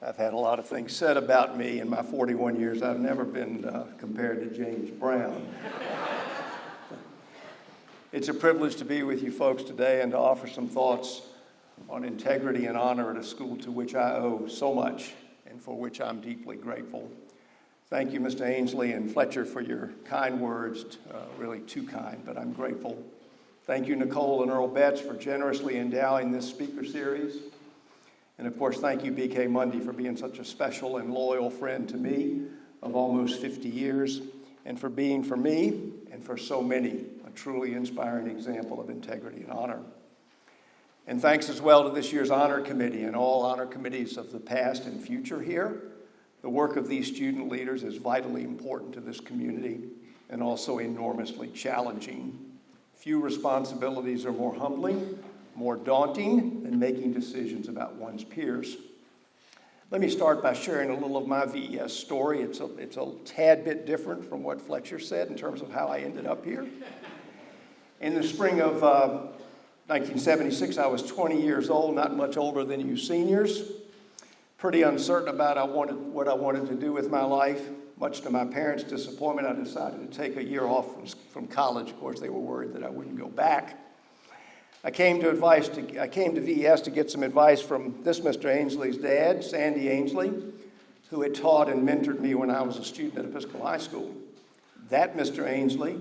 I've had a lot of things said about me in my 41 years. I've never been compared to James Brown. It's a privilege to be with you folks today and to offer some thoughts on integrity and honor at a school to which I owe so much and for which I'm deeply grateful. Thank you, Mr. Ainsley and Fletcher, for your kind words, really too kind, but I'm grateful. Thank you, Nicole and Earl Betts, for generously endowing this speaker series. And of course, thank you, B.K. Mundy, for being such a special and loyal friend to me of almost 50 years, and for being, for me and for so many, a truly inspiring example of integrity and honor. And thanks as well to this year's Honor Committee and all honor committees of the past and future here. The work of these student leaders is vitally important to this community and also enormously challenging. Few responsibilities are more humbling, more daunting than making decisions about one's peers. Let me start by sharing a little of my VES story. It's a tad bit different from what Fletcher said in terms of how I ended up here. In the spring of 1976, I was 20 years old, not much older than you seniors. Pretty uncertain about what I wanted to do with my life. Much to my parents' disappointment, I decided to take a year off from college. Of course, they were worried that I wouldn't go back. I came to VES to get some advice from this Mr. Ainsley's dad, Sandy Ainsley, who had taught and mentored me when I was a student at Episcopal High School. That Mr. Ainsley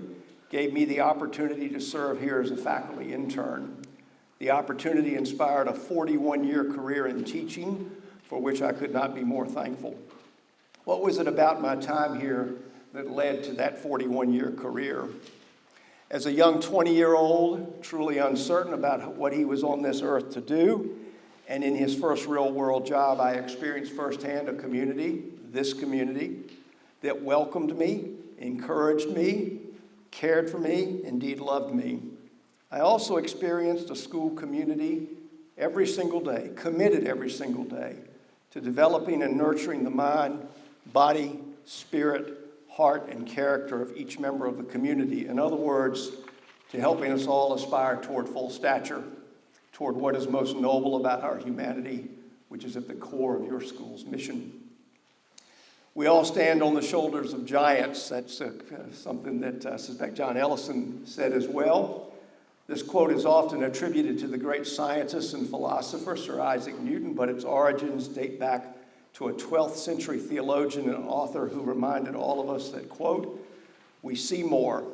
gave me the opportunity to serve here as a faculty intern. The opportunity inspired a 41-year career in teaching, for which I could not be more thankful. What was it about my time here that led to that 41-year career? As a young 20-year-old, truly uncertain about what he was on this earth to do, and in his first real-world job, I experienced firsthand a community, this community, that welcomed me, encouraged me, cared for me, indeed loved me. I also experienced a school community every single day, committed every single day, to developing and nurturing the mind, body, spirit, heart, and character of each member of the community. In other words, to helping us all aspire toward full stature, toward what is most noble about our humanity, which is at the core of your school's mission. We all stand on the shoulders of giants. That's something that I suspect John Ellison said as well. This quote is often attributed to the great scientist and philosopher, Sir Isaac Newton, but its origins date back to a 12th century theologian and author who reminded all of us that, quote, "We see more,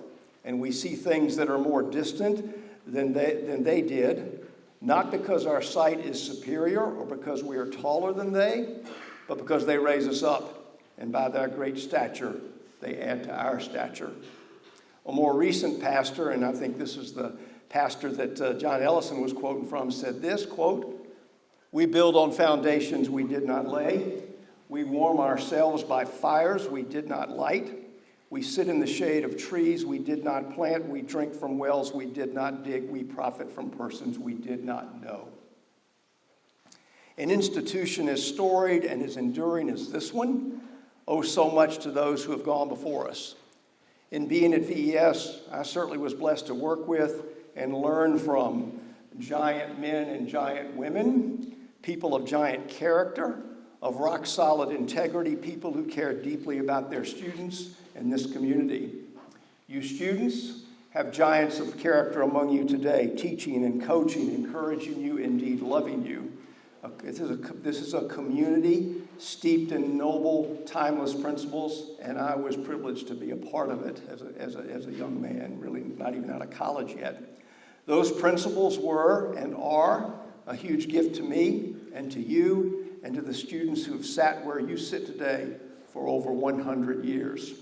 and we see things that are more distant than they did, not because our sight is superior or because we are taller than they, but because they raise us up, and by their great stature, they add to our stature." A more recent pastor, and I think this is the pastor that John Ellison was quoting from, said this, quote, "We build on foundations we did not lay. We warm ourselves by fires we did not light. We sit in the shade of trees we did not plant. We drink from wells we did not dig. We profit from persons we did not know." An institution as storied and as enduring as this one owes so much to those who have gone before us. In being at VES, I certainly was blessed to work with and learn from giant men and giant women, people of giant character, of rock-solid integrity, people who care deeply about their students and this community. You students have giants of character among you today, teaching and coaching, encouraging you, indeed loving you. This is a community steeped in noble, timeless principles, and I was privileged to be a part of it as a young man, really not even out of college yet. Those principles were and are a huge gift to me and to you and to the students who have sat where you sit today for over 100 years.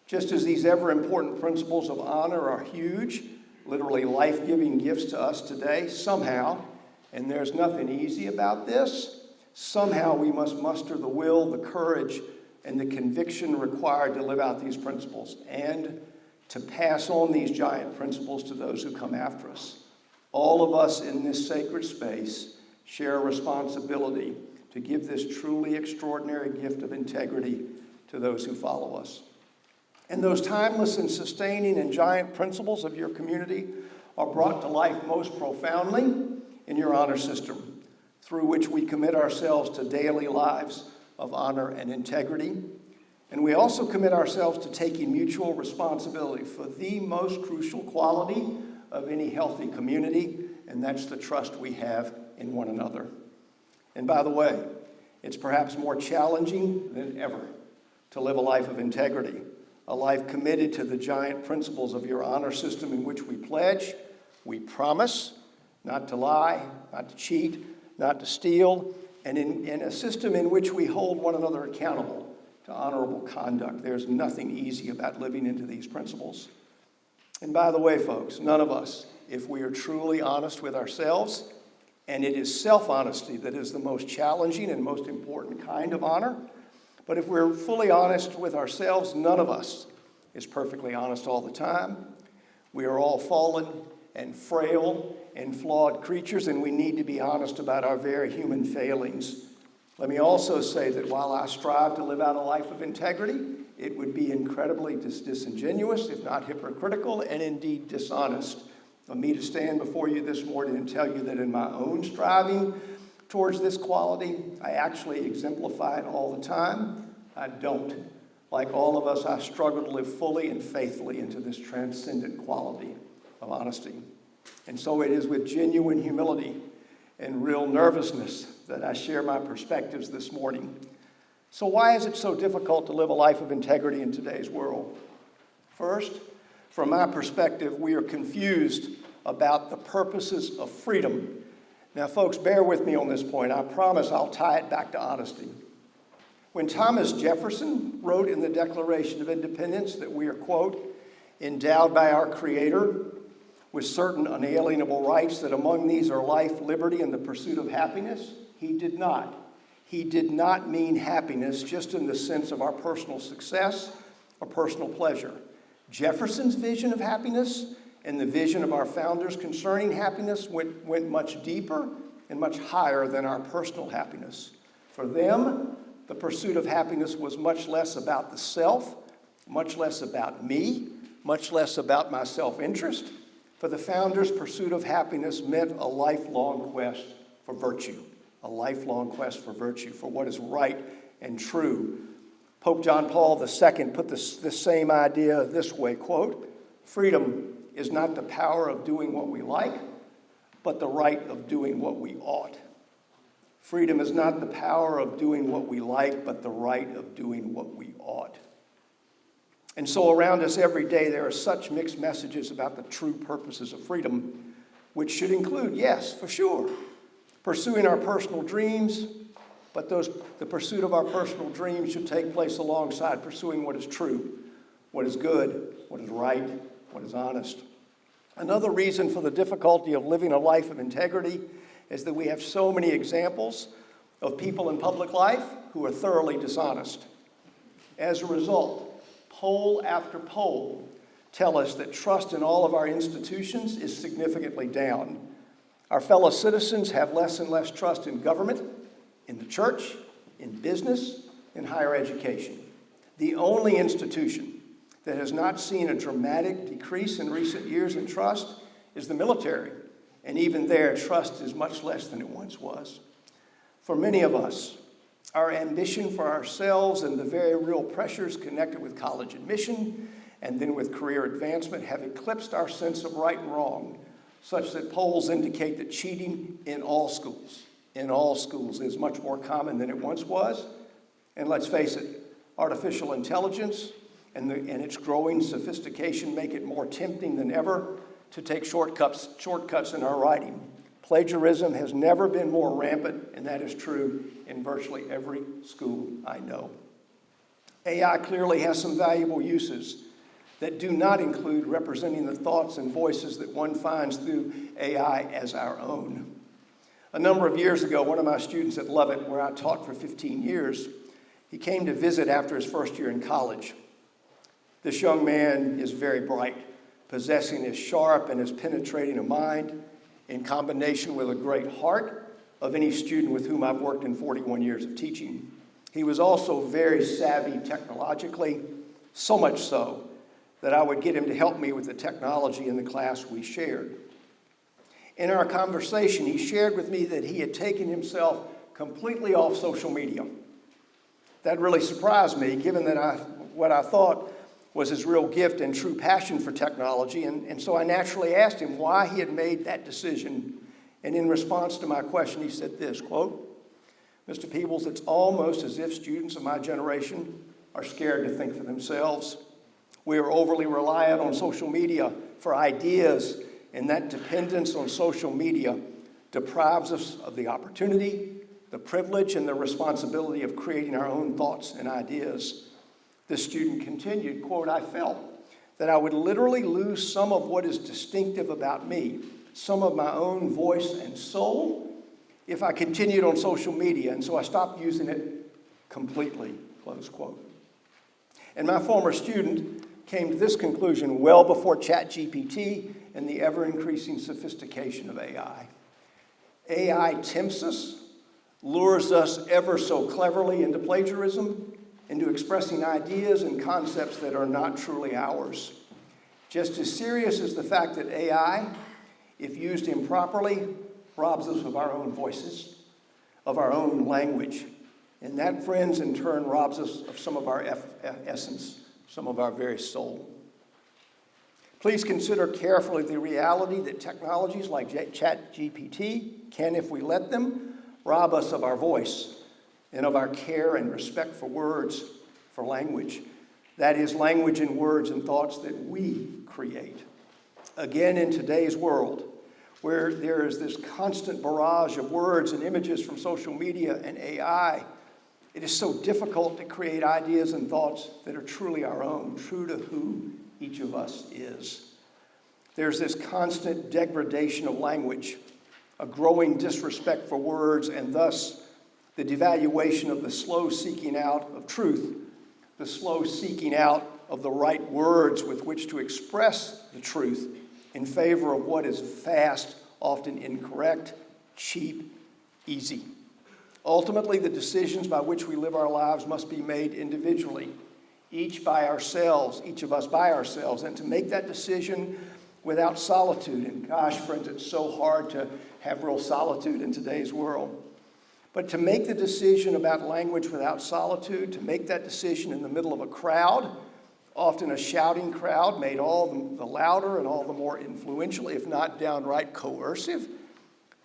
Just as these ever-important principles of honor are huge, literally life-giving gifts to us today, somehow, and there's nothing easy about this, somehow we must muster the will, the courage, and the conviction required to live out these principles and to pass on these giant principles to those who come after us. All of us in this sacred space share a responsibility to give this truly extraordinary gift of integrity to those who follow us. And those timeless and sustaining and giant principles of your community are brought to life most profoundly in your honor system, through which we commit ourselves to daily lives of honor and integrity. And we also commit ourselves to taking mutual responsibility for the most crucial quality of any healthy community, and that's the trust we have in one another. And by the way, it's perhaps more challenging than ever to live a life of integrity, a life committed to the giant principles of your honor system in which we pledge, we promise not to lie, not to cheat, not to steal, and in a system in which we hold one another accountable to honorable conduct. There's nothing easy about living into these principles. And by the way, folks, none of us, if we are truly honest with ourselves, and it is self-honesty that is the most challenging and most important kind of honor, but if we're fully honest with ourselves, none of us is perfectly honest all the time. We are all fallen and frail and flawed creatures, and we need to be honest about our very human failings. Let me also say that while I strive to live out a life of integrity, it would be incredibly disingenuous, if not hypocritical, and indeed dishonest for me to stand before you this morning and tell you that in my own striving towards this quality, I actually exemplify it all the time. I don't. Like all of us, I struggle to live fully and faithfully into this transcendent quality of honesty. And so it is with genuine humility and real nervousness that I share my perspectives this morning. So why is it so difficult to live a life of integrity in today's world? First, from my perspective, we are confused about the purposes of freedom. Now, folks, bear with me on this point. I promise I'll tie it back to honesty. When Thomas Jefferson wrote in the Declaration of Independence that we are, quote, endowed by our Creator with certain unalienable rights, that among these are life, liberty, and the pursuit of happiness, he did not. He did not mean happiness just in the sense of our personal success or personal pleasure. Jefferson's vision of happiness and the vision of our founders concerning happiness went much deeper and much higher than our personal happiness. For them, the pursuit of happiness was much less about the self, much less about me, much less about my self-interest. For the founders, pursuit of happiness meant a lifelong quest for virtue, a lifelong quest for virtue, for what is right and true. Pope John Paul II put this same idea this way, quote, freedom is not the power of doing what we like, but the right of doing what we ought. Freedom is not the power of doing what we like, but the right of doing what we ought. And so around us every day, there are such mixed messages about the true purposes of freedom, which should include, yes, for sure, pursuing our personal dreams, but the pursuit of our personal dreams should take place alongside pursuing what is true, what is good, what is right, what is honest. Another reason for the difficulty of living a life of integrity is that we have so many examples of people in public life who are thoroughly dishonest. As a result, poll after poll tell us that trust in all of our institutions is significantly down. Our fellow citizens have less and less trust in government, in the church, in business, in higher education. The only institution that has not seen a dramatic decrease in recent years in trust is the military. And even there, trust is much less than it once was. For many of us, our ambition for ourselves and the very real pressures connected with college admission and then with career advancement have eclipsed our sense of right and wrong, such that polls indicate that cheating in all schools is much more common than it once was. And let's face it, artificial intelligence and its growing sophistication make it more tempting than ever to take shortcuts in our writing. Plagiarism has never been more rampant, and that is true in virtually every school I know. AI clearly has some valuable uses that do not include representing the thoughts and voices that one finds through AI as our own. A number of years ago, one of my students at Lovett, where I taught for 15 years, he came to visit after his first year in college. This young man is very bright, possessing as sharp and as penetrating a mind in combination with a great heart of any student with whom I've worked in 41 years of teaching. He was also very savvy technologically, so much so that I would get him to help me with the technology in the class we shared. In our conversation, he shared with me that he had taken himself completely off social media. That really surprised me, given that what I thought was his real gift and true passion for technology. And so I naturally asked him why he had made that decision. And in response to my question, he said this, quote, "Mr. Peebles, it's almost as if students of my generation are scared to think for themselves. We are overly reliant on social media for ideas, and that dependence on social media deprives us of the opportunity, the privilege, and the responsibility of creating our own thoughts and ideas." The student continued, quote, "I felt that I would literally lose some of what is distinctive about me, some of my own voice and soul, if I continued on social media, and so I stopped using it completely," close quote. And my former student came to this conclusion well before ChatGPT and the ever-increasing sophistication of AI. AI tempts us, lures us ever so cleverly into plagiarism, into expressing ideas and concepts that are not truly ours. Just as serious is the fact that AI, if used improperly, robs us of our own voices, of our own language. And that, friends, in turn robs us of some of our essence, some of our very soul. Please consider carefully the reality that technologies like ChatGPT can, if we let them, rob us of our voice and of our care and respect for words, for language. That is, language and words and thoughts that we create. Again, in today's world, where there is this constant barrage of words and images from social media and AI, it is so difficult to create ideas and thoughts that are truly our own, true to who each of us is. There's this constant degradation of language, a growing disrespect for words, and thus the devaluation of the slow seeking out of truth, the slow seeking out of the right words with which to express the truth in favor of what is fast, often incorrect, cheap, easy. Ultimately, the decisions by which we live our lives must be made individually, each of us by ourselves, and to make that decision without solitude. And gosh, friends, it's so hard to have real solitude in today's world. But to make the decision about language without solitude, to make that decision in the middle of a crowd, often a shouting crowd made all the louder and all the more influential, if not downright coercive,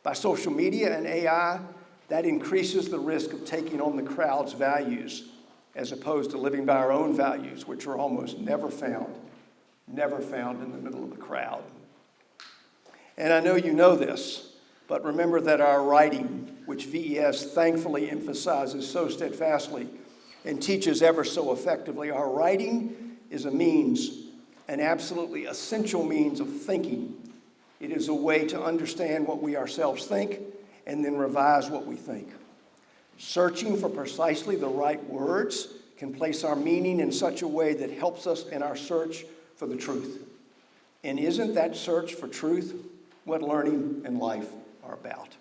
by social media and AI, that increases the risk of taking on the crowd's values as opposed to living by our own values, which are almost never found in the middle of the crowd. And I know you know this, but remember that our writing, which VES thankfully emphasizes so steadfastly and teaches ever so effectively, our writing is a means, an absolutely essential means of thinking. It is a way to understand what we ourselves think and then revise what we think. Searching for precisely the right words can place our meaning in such a way that helps us in our search for the truth. And isn't that search for truth what learning and life are about?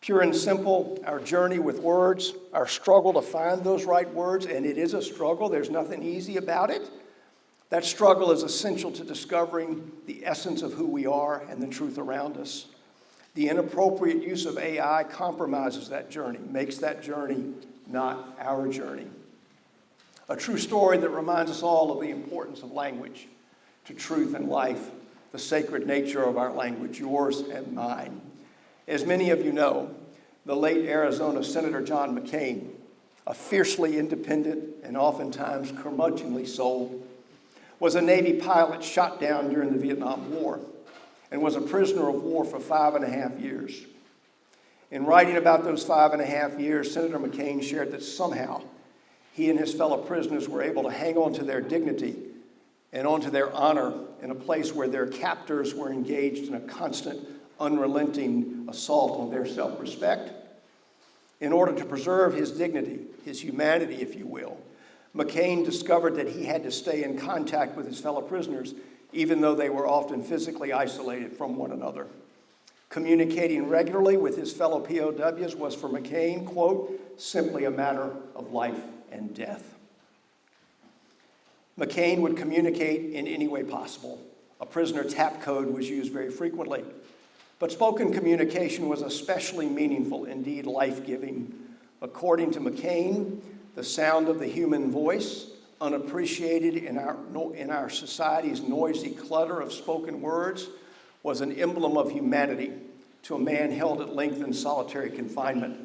Pure and simple, our journey with words, our struggle to find those right words, and it is a struggle, there's nothing easy about it. That struggle is essential to discovering the essence of who we are and the truth around us. The inappropriate use of AI compromises that journey, makes that journey not our journey. A true story that reminds us all of the importance of language to truth and life, the sacred nature of our language, yours and mine. As many of you know, the late Arizona Senator John McCain, a fiercely independent and oftentimes curmudgeonly soul, was a Navy pilot shot down during the Vietnam War and was a prisoner of war for 5.5 years. In writing about those 5.5 years, Senator McCain shared that somehow he and his fellow prisoners were able to hang on to their dignity and onto their honor in a place where their captors were engaged in a constant, unrelenting assault on their self-respect. In order to preserve his dignity, his humanity, if you will, McCain discovered that he had to stay in contact with his fellow prisoners, even though they were often physically isolated from one another. Communicating regularly with his fellow POWs was for McCain, quote, simply a matter of life and death. McCain would communicate in any way possible, A prisoner tap code was used very frequently. But spoken communication was especially meaningful, indeed life-giving. According to McCain, the sound of the human voice, unappreciated in our society's noisy clutter of spoken words, was an emblem of humanity to a man held at length in solitary confinement,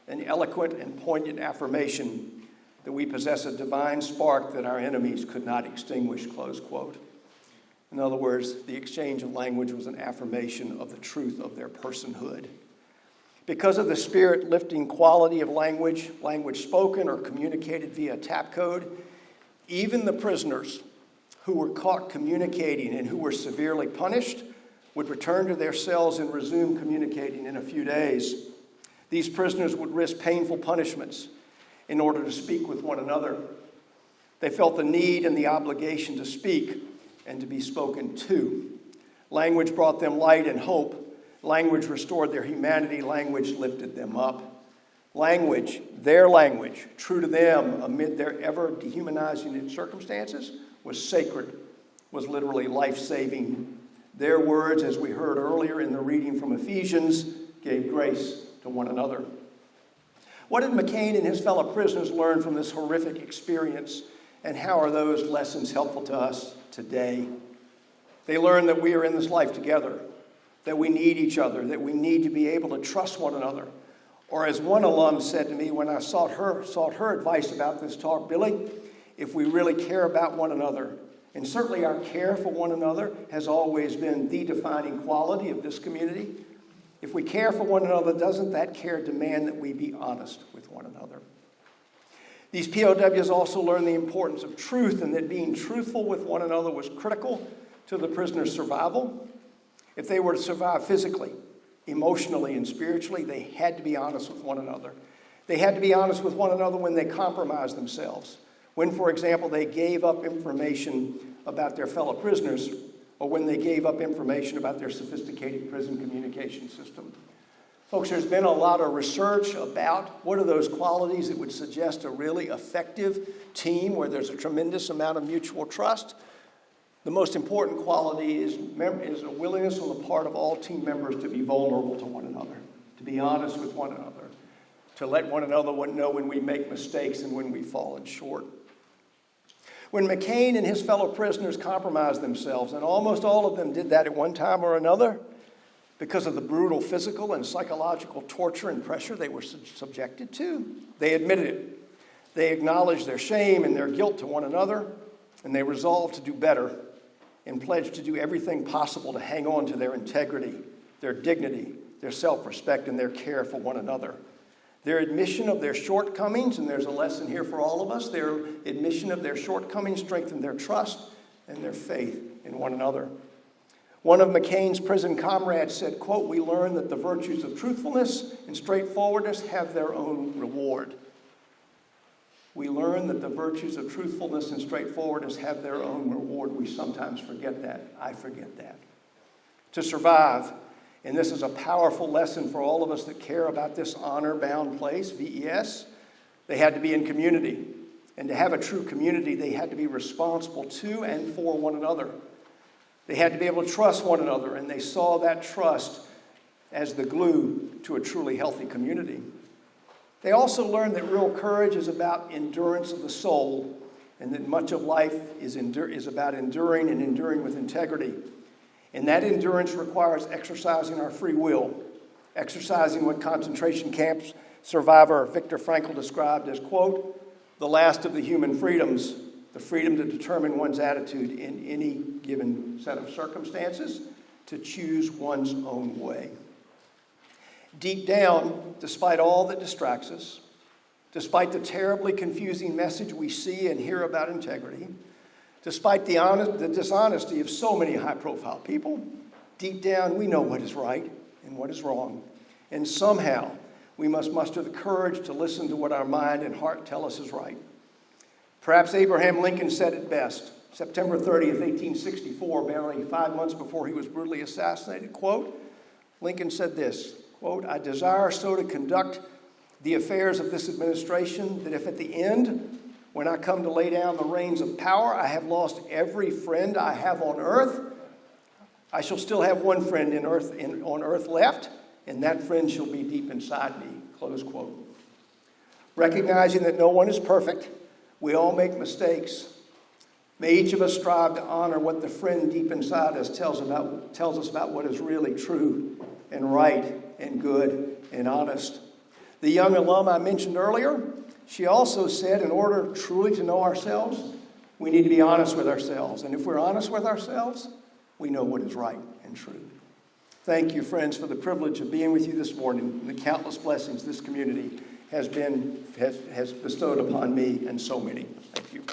an eloquent and poignant affirmation that we possess a divine spark that our enemies could not extinguish, close quote. In other words, the exchange of language was an affirmation of the truth of their personhood. Because of the spirit-lifting quality of language spoken or communicated via tap code, even the prisoners who were caught communicating and who were severely punished would return to their cells and resume communicating in a few days. These prisoners would risk painful punishments in order to speak with one another. They felt the need and the obligation to speak and to be spoken to. Language brought them light and hope. Language restored their humanity. Language lifted them up. Language, their language, true to them amid their ever dehumanizing circumstances, was sacred, was literally life-saving. Their words, as we heard earlier in the reading from Ephesians, gave grace to one another. What did McCain and his fellow prisoners learn from this horrific experience, and how are those lessons helpful to us today? They learned that we are in this life together, that we need each other, that we need to be able to trust one another. Or as one alum said to me when I sought her advice about this talk, Billy, if we really care about one another, and certainly our care for one another has always been the defining quality of this community, if we care for one another, doesn't that care demand that we be honest with one another? These POWs also learned the importance of truth, and that being truthful with one another was critical to the prisoner's survival. If they were to survive physically, emotionally, and spiritually, they had to be honest with one another. They had to be honest with one another when they compromised themselves. When, for example, they gave up information about their fellow prisoners, or when they gave up information about their sophisticated prison communication system. Folks, there's been a lot of research about what are those qualities that would suggest a really effective team where there's a tremendous amount of mutual trust. The most important quality is a willingness on the part of all team members to be vulnerable to one another, to be honest with one another, to let one another know when we make mistakes and when we've fallen short. When McCain and his fellow prisoners compromised themselves, and almost all of them did that at one time or another, because of the brutal physical and psychological torture and pressure they were subjected to, they admitted it. They acknowledged their shame and their guilt to one another, and they resolved to do better and pledged to do everything possible to hang on to their integrity, their dignity, their self-respect, and their care for one another. Their admission of their shortcomings, and there's a lesson here for all of us, their admission of their shortcomings strengthened their trust and their faith in one another. One of McCain's prison comrades said, quote, "We learn that the virtues of truthfulness and straightforwardness have their own reward." We learn that the virtues of truthfulness and straightforwardness have their own reward. We sometimes forget that. I forget that. To survive, and this is a powerful lesson for all of us that care about this honor-bound place, VES, they had to be in community. And to have a true community, they had to be responsible to and for one another. They had to be able to trust one another, and they saw that trust as the glue to a truly healthy community. They also learned that real courage is about endurance of the soul, and that much of life is about enduring and enduring with integrity. And that endurance requires exercising our free will, exercising what concentration camp survivor Viktor Frankl described as, quote, "the last of the human freedoms, the freedom to determine one's attitude in any given set of circumstances, to choose one's own way." Deep down, despite all that distracts us, despite the terribly confusing message we see and hear about integrity, despite the dishonesty of so many high-profile people, deep down we know what is right and what is wrong. And somehow we must muster the courage to listen to what our mind and heart tell us is right. Perhaps Abraham Lincoln said it best. September 30th, 1864, barely 5 months before he was brutally assassinated, quote, Lincoln said this, quote, "I desire so to conduct the affairs of this administration that if at the end, when I come to lay down the reins of power, I have lost every friend I have on earth, I shall still have one friend on earth left, and that friend shall be deep inside me, close quote. Recognizing that no one is perfect, we all make mistakes. May each of us strive to honor what the friend deep inside us tells us about what is really true and right and good and honest. The young alum I mentioned earlier, she also said in order truly to know ourselves, we need to be honest with ourselves. And if we're honest with ourselves, we know what is right and true. Thank you, friends, for the privilege of being with you this morning and the countless blessings this community has bestowed upon me and so many. Thank you.